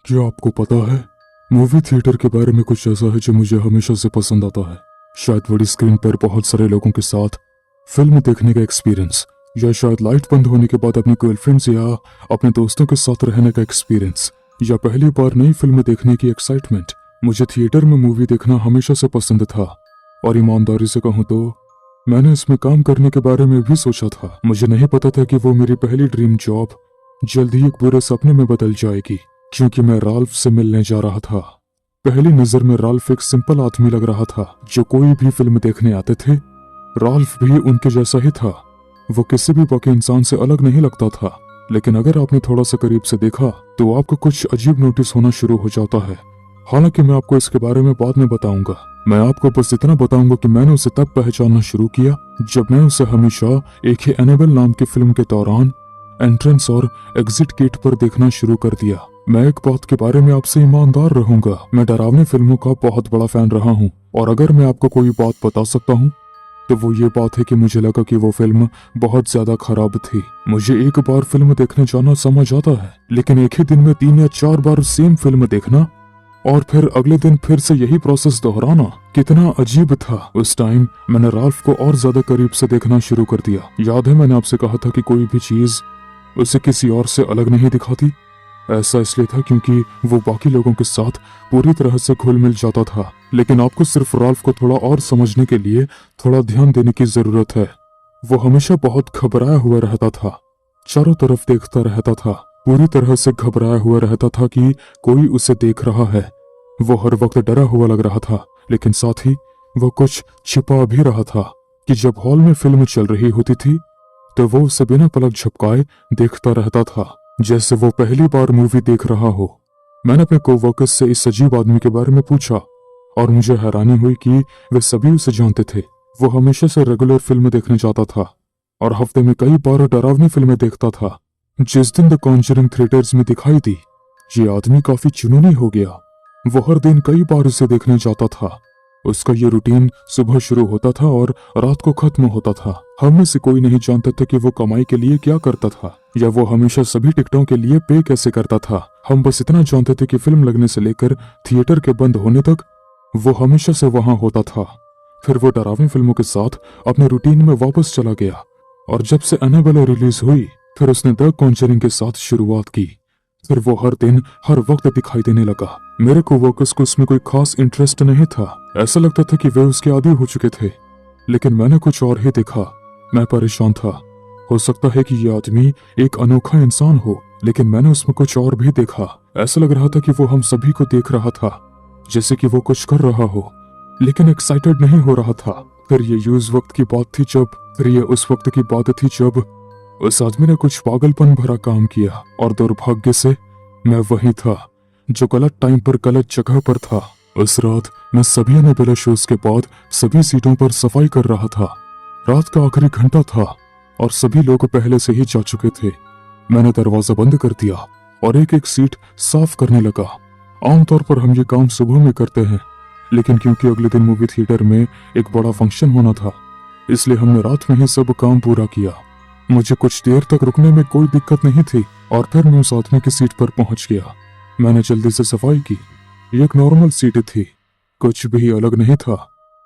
क्या आपको पता है, मूवी थिएटर के बारे में कुछ ऐसा है जो मुझे हमेशा से पसंद आता है। शायद बड़ी स्क्रीन पर बहुत सारे लोगों के साथ फिल्म देखने का एक्सपीरियंस, या शायद लाइट बंद होने के बाद अपनी गर्लफ्रेंड्स या अपने दोस्तों के साथ रहने का एक्सपीरियंस, या पहली बार नई फिल्म देखने की एक्साइटमेंट। मुझे थिएटर में मूवी देखना हमेशा से पसंद था, और ईमानदारी से कहूँ तो मैंने इसमें काम करने के बारे में भी सोचा था। मुझे नहीं पता था कि वो मेरी पहली ड्रीम जॉब जल्द ही एक बुरे सपने में बदल जाएगी, क्योंकि मैं राल्फ से मिलने जा रहा था। पहली नजर में राल्फ एक सिंपल आदमी लग रहा था जो कोई भी फिल्म देखने आते थे। राल्फ भी उनके जैसा ही था। वो किसी भी बाकी इंसान से अलग नहीं लगता था, लेकिन अगर आपने थोड़ा सा करीब से देखा तो आपको कुछ अजीब नोटिस होना शुरू हो जाता है। हालांकि मैं आपको इसके बारे में बाद में बताऊंगा। मैं आपको बस इतना बताऊंगा कि मैंने उसे तब पहचानना शुरू किया जब मैं उसे हमेशा एक ही एनाबेल नाम की फिल्म के दौरान एंट्रेंस और एग्जिट गेट पर देखना शुरू कर दिया। मैं एक बात के बारे में आपसे ईमानदार रहूंगा, मैं डरावनी फिल्मों का बहुत बड़ा फैन रहा हूँ, और अगर मैं आपको कोई बात बता सकता हूँ तो वो ये बात है कि मुझे लगा कि वो फिल्म बहुत ज्यादा खराब थी। मुझे एक बार फिल्म देखने जाना समझ आता है, लेकिन एक ही दिन में 3 या 4 बार सेम फिल्म देखना और फिर अगले दिन फिर से यही प्रोसेस दोहराना कितना अजीब था। उस टाइम मैंने राल्फ को और ज्यादा करीब से देखना शुरू कर दिया। याद है मैंने आपसे कहा था कि कोई भी चीज उसे किसी और से अलग नहीं दिखाती। ऐसा इसलिए था क्योंकि वो बाकी लोगों के साथ पूरी तरह से घुल मिल जाता था, लेकिन आपको सिर्फ राल्फ को थोड़ा और समझने के लिए थोड़ा ध्यान देने की जरूरत है। वो हमेशा बहुत घबराया हुआ रहता था, चारों तरफ देखता रहता था, पूरी तरह से घबराया हुआ रहता था कि कोई उसे देख रहा है। वो हर वक्त डरा हुआ लग रहा था, लेकिन साथ ही वो कुछ छिपा भी रहा था कि जब हॉल में फिल्म चल रही होती थी तो वो उसे बिना पलक झपकाए देखता रहता था, जैसे वो पहली बार मूवी देख रहा हो। मैंने अपने कोवर्कर्स से इस अजीब आदमी के बारे में पूछा और मुझे हैरानी हुई कि वे सभी उसे जानते थे। वो हमेशा से रेगुलर फिल्म देखने जाता था और हफ्ते में कई बार डरावनी फिल्में देखता था। जिस दिन द कॉन्जरिंग थिएटर्स में दिखाई दी, ये आदमी काफी जुनूनी हो गया। वो हर दिन कई बार उसे देखने जाता था। उसका ये रूटीन सुबह शुरू होता था और रात को खत्म होता था। हम में से कोई नहीं जानता था कि वो कमाई के लिए क्या करता था, या वो हमेशा सभी टिकटों के लिए पे कैसे करता था। हम बस इतना जानते थे कि फिल्म लगने से लेकर थिएटर के बंद होने तक वो हमेशा से वहां होता था। फिर वो डरावनी फिल्मों के साथ अपने रूटीन में वापस चला गया, और जब से एनाबेला रिलीज हुई फिर उसने द कॉन्जरिंग के साथ शुरुआत की। फिर वो हर दिन हर वक्त दिखाई देने लगा। मेरे कोवर्कर्स को उसमें कोई खास इंटरेस्ट नहीं था। ऐसा लगता था कि वे उसके आदी हो चुके थे, लेकिन मैंने कुछ और ही देखा। मैं परेशान था। हो सकता है कि ये आदमी एक अनोखा इंसान हो, लेकिन मैंने उसमें कुछ और भी देखा। ऐसा लग रहा था कि वो हम सभी को देख रहा था, जैसे कि वो कुछ कर रहा हो, लेकिन एक्साइटेड नहीं हो रहा था। फिर ये उस वक्त की बात थी जब उस आदमी ने कुछ पागलपन भरा काम किया, और दुर्भाग्य से मैं वही था जो गलत टाइम पर गलत जगह पर था। उस रात मैं सभी एनाबेला शोज के बाद सभी सीटों पर सफाई कर रहा था। रात का आखिरी घंटा था और सभी लोग पहले से ही जा चुके थे। मैंने दरवाजा बंद कर दिया और एक एक सीट साफ करने लगा। आमतौर पर हम ये काम सुबह में करते हैं, लेकिन क्योंकि अगले दिन मूवी थिएटर में एक बड़ा फंक्शन होना था, इसलिए हमने रात में ही सब काम पूरा किया। मुझे कुछ देर तक रुकने में कोई दिक्कत नहीं थी, और फिर मैं उस आदमी की सीट पर पहुंच गया। मैंने जल्दी से सफाई की। ये एक नॉर्मल सीट थी, कुछ भी अलग नहीं था,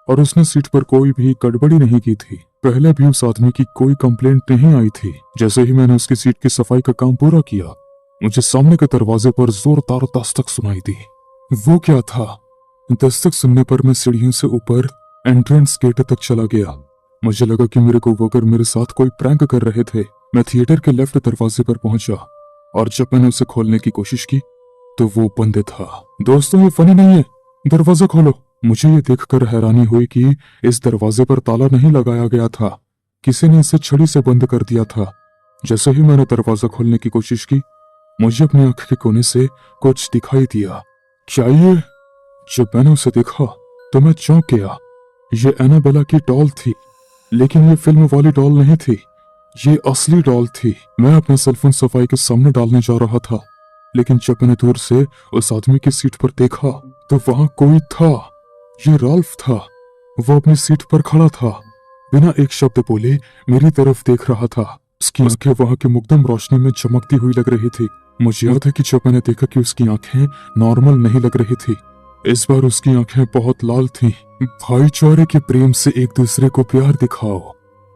और उसने सीट पर कोई भी गड़बड़ी नहीं की थी। पहले भी उस आदमी की कोई कंप्लेंट नहीं आई थी। जैसे ही मैंने उसकी सीट की सफाई का काम पूरा किया, मुझे सामने के दरवाजे पर जोरदार दस्तक सुनाई दी। वो क्या था? दस्तक सुनने पर मैं सीढ़ियों से ऊपर एंट्रेंस गेट तक चला गया। मुझे लगा कि मेरे कोवर्कर मेरे साथ कोई प्रैंक कर रहे थे। मैं थिएटर के लेफ्ट दरवाजे पर पहुंचा, और जब मैंने उसे खोलने की कोशिश की तो वो बंद था। दोस्तों, ये फनी नहीं है, दरवाजा खोलो। मुझे ये देखकर हैरानी हुई कि इस दरवाजे पर ताला नहीं लगाया गया था, किसी ने इसे छड़ी से बंद कर दिया था। जैसे ही मैंने दरवाजा खोलने की कोशिश की, मुझे अपनी आंख के कोने से कुछ दिखाई दिया। क्या ये? जब मैंने उसे देखा तो मैं चौंक गया। ये एनाबेला की डॉल थी, लेकिन ये फिल्म वाली डॉल नहीं थी, ये असली डॉल थी। मैं अपना सेलफोन सफाई के सामने डालने जा रहा था, लेकिन जब मैंने दूर से उस आदमी की सीट पर देखा तो वहां कोई था। ये राल्फ था। वो अपनी सीट पर खड़ा था, बिना एक शब्द बोले मेरी तरफ देख रहा था। उसकी आंखें वहां की मुग्धम रोशनी में चमकती हुई लग रही थी। मुझे याद है कि जब मैंने देखा कि उसकी आंखें नॉर्मल नहीं लग रही थी, इस बार उसकी आंखें बहुत लाल थीं। भाईचारे के प्रेम से एक दूसरे को प्यार दिखाओ,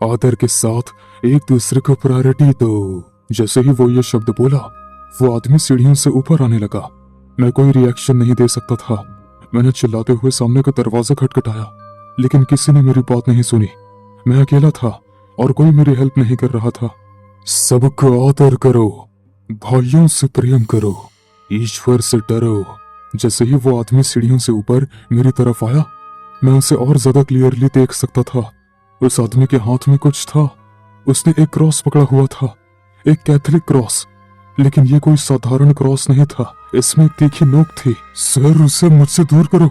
आदर के साथ एक दूसरे को प्रायोरिटी दो। जैसे ही वो ये शब्द बोला, वो आदमी सीढ़ियों से ऊपर आने लगा। मैं कोई रिएक्शन नहीं दे सकता था। मैंने चिल्लाते हुए सामने का दरवाजा खटखटाया, लेकिन किसी ने मेरी बात नहीं सुनी। मैं अकेला था और कोई मेरी हेल्प नहीं कर रहा था। सबको आदर करो, भाइयों से प्रेम करो, ईश्वर से डरो। जैसे ही वो आदमी सीढ़ियों से ऊपर मेरी तरफ आया, मैं उसे और ज्यादा क्लियरली देख सकता था। उस आदमी के हाथ में कुछ था। उसने एक क्रॉस पकड़ा हुआ था, एक कैथोलिक क्रॉस। लेकिन ये कोई साधारण क्रॉस नहीं था, इसमें एक तीखी नोक थी। सर, उसे मुझसे दूर करो,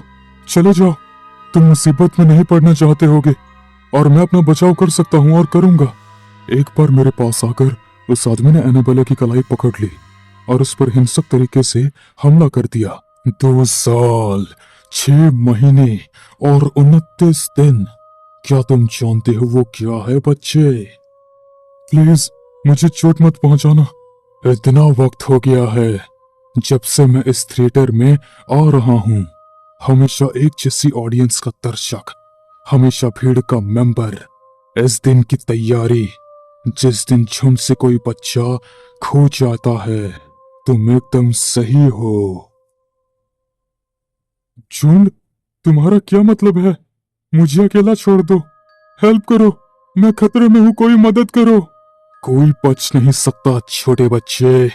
चले जाओ। तुम मुसीबत में नहीं पड़ना चाहते होगे और मैं अपना बचाव कर सकता हूँ और करूंगा। एक बार मेरे पास आकर उस आदमी ने एनाबेला की कलाई पकड़ ली और उस पर हिंसक तरीके से हमला कर दिया। 2 साल 6 महीने और 29 दिन। क्या तुम जानते हो वो क्या है बच्चे? प्लीज मुझे चोट मत पहुंचाना। इतना वक्त हो गया है जब से मैं इस थिएटर में आ रहा हूं। हमेशा एक जैसी ऑडियंस का दर्शक, हमेशा भीड़ का मेंबर। इस दिन की तैयारी, जिस दिन झुंड से कोई बच्चा खो जाता है। तुम एकदम सही हो। झुंड? तुम्हारा क्या मतलब है? मुझे अकेला छोड़ दो, हेल्प करो, मैं खतरे में हूं, कोई मदद करो। कोई बच नहीं सकता छोटे बच्चे।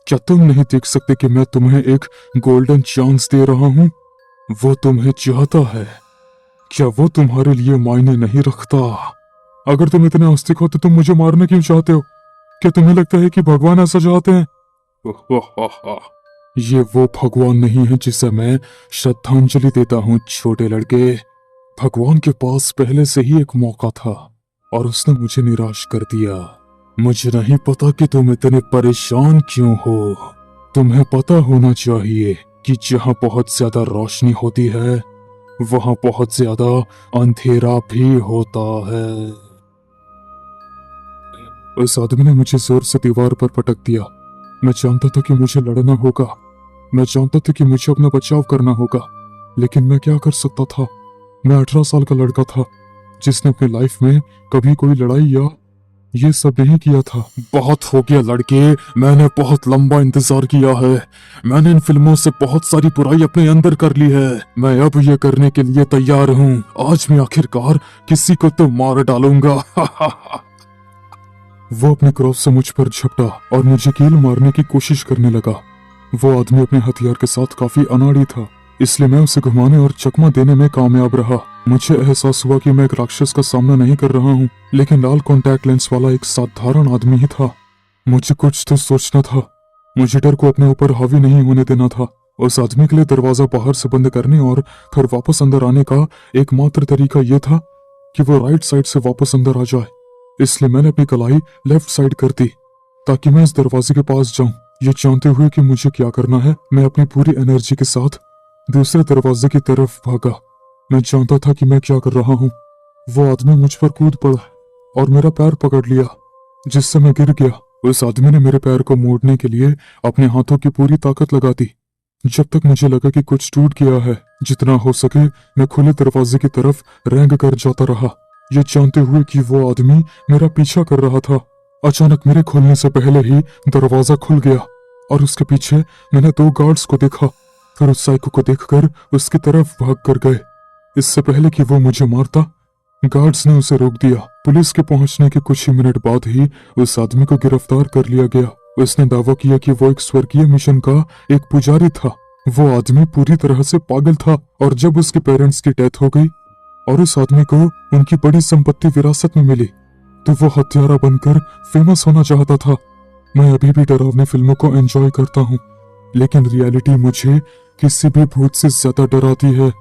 क्या तुम नहीं देख सकते कि मैं तुम्हें एक गोल्डन चांस दे रहा हूं? वो तुम्हें चाहता है। क्या वो तुम्हारे लिए मायने नहीं रखता? अगर तुम इतने आस्तिक हो तो तुम मुझे मारना क्यों चाहते हो? क्या तुम्हें लगता है कि भगवान ऐसा चाहते हैं? ये वो भगवान नहीं है जिसे मैं श्रद्धांजलि देता हूँ छोटे लड़के। भगवान के पास पहले से ही एक मौका था और उसने मुझे निराश कर दिया। मुझे नहीं पता कि तुम इतने परेशान क्यों हो। तुम्हें पता होना चाहिए कि जहाँ बहुत ज्यादा रोशनी होती है, वहां बहुत ज्यादा अंधेरा भी होता है। उस आदमी ने मुझे जोर से दीवार पर पटक दिया। मैं जानता था कि मुझे लड़ना होगा, मैं जानता था कि मुझे अपना बचाव करना होगा, लेकिन मैं क्या कर सकता था? मैं 18 साल का लड़का था जिसने अपनी लाइफ में कभी कोई लड़ाई या ये सब नहीं किया था। बहुत हो गया लड़के, मैंने बहुत लंबा इंतजार किया है। मैंने इन फिल्मों से बहुत सारी बुराई अपने अंदर कर ली है। मैं अब ये करने के लिए तैयार हूँ। आज मैं आखिरकार किसी को तो मार डालूंगा। वो अपने क्रॉस से मुझ पर झपटा और मुझे कील मारने की कोशिश करने लगा। वो आदमी अपने हथियार के साथ काफी अनाड़ी था, इसलिए मैं उसे घुमाने और चकमा देने में कामयाब रहा। मुझे एहसास हुआ कि मैं एक राक्षस का सामना नहीं कर रहा हूँ, लेकिन लाल कॉन्टैक्ट लेंस वाला एक साधारण आदमी ही था। मुझे कुछ तो सोचना था। मुझे डर को अपने ऊपर हावी नहीं होने देना था। उस आदमी के लिए दरवाजा बाहर से बंद करने और फिर वापस अंदर आने का एकमात्र तरीका यह था कि वो राइट साइड से वापस अंदर आ जाए। इसलिए मैंने अपनी कलाई लेफ्ट साइड कर दी ताकि मैं इस दरवाजे के पास जाऊं। ये जानते हुए कि मुझे क्या करना है, मैं अपनी पूरी एनर्जी के साथ दूसरे दरवाजे की तरफ भागा। मैं जानता था कि मैं क्या कर रहा हूँ। वो आदमी मुझ पर कूद पड़ा और मेरा पैर पकड़ लिया, जिससे मैं गिर गया। उस आदमी ने मेरे पैर को मोड़ने के लिए अपने हाथों की पूरी ताकत लगा दी, जब तक मुझे लगा कि कुछ टूट गया है। जितना हो सके मैं खुले दरवाजे की तरफ रेंग कर जाता रहा, ये जानते हुए कि वो आदमी मेरा पीछा कर रहा था। अचानक मेरे खुलने से पहले ही दरवाजा खुल गया और उसके पीछे मैंने 2 गार्ड्स को देखा। फिर उस साइको को देखकर उसकी तरफ भाग कर गए। इससे पहले कि वो मुझे मारता, गार्ड्स ने उसे रोक दिया। पुलिस के पहुंचने के कुछ ही मिनट बाद ही उस आदमी को गिरफ्तार कर लिया गया। उसने दावा किया कि वो एक स्वर्गीय मिशन का एक पुजारी था। वो आदमी पूरी तरह से पागल था और जब उसके पेरेंट्स की डेथ हो गई और उस आदमी को उनकी बड़ी संपत्ति विरासत में मिली, तो वो हत्यारा बनकर फेमस होना चाहता था। मैं अभी भी डरावनी फिल्मों को एंजॉय करता हूँ, लेकिन रियलिटी मुझे किसी भी भूत से ज्यादा डराती है।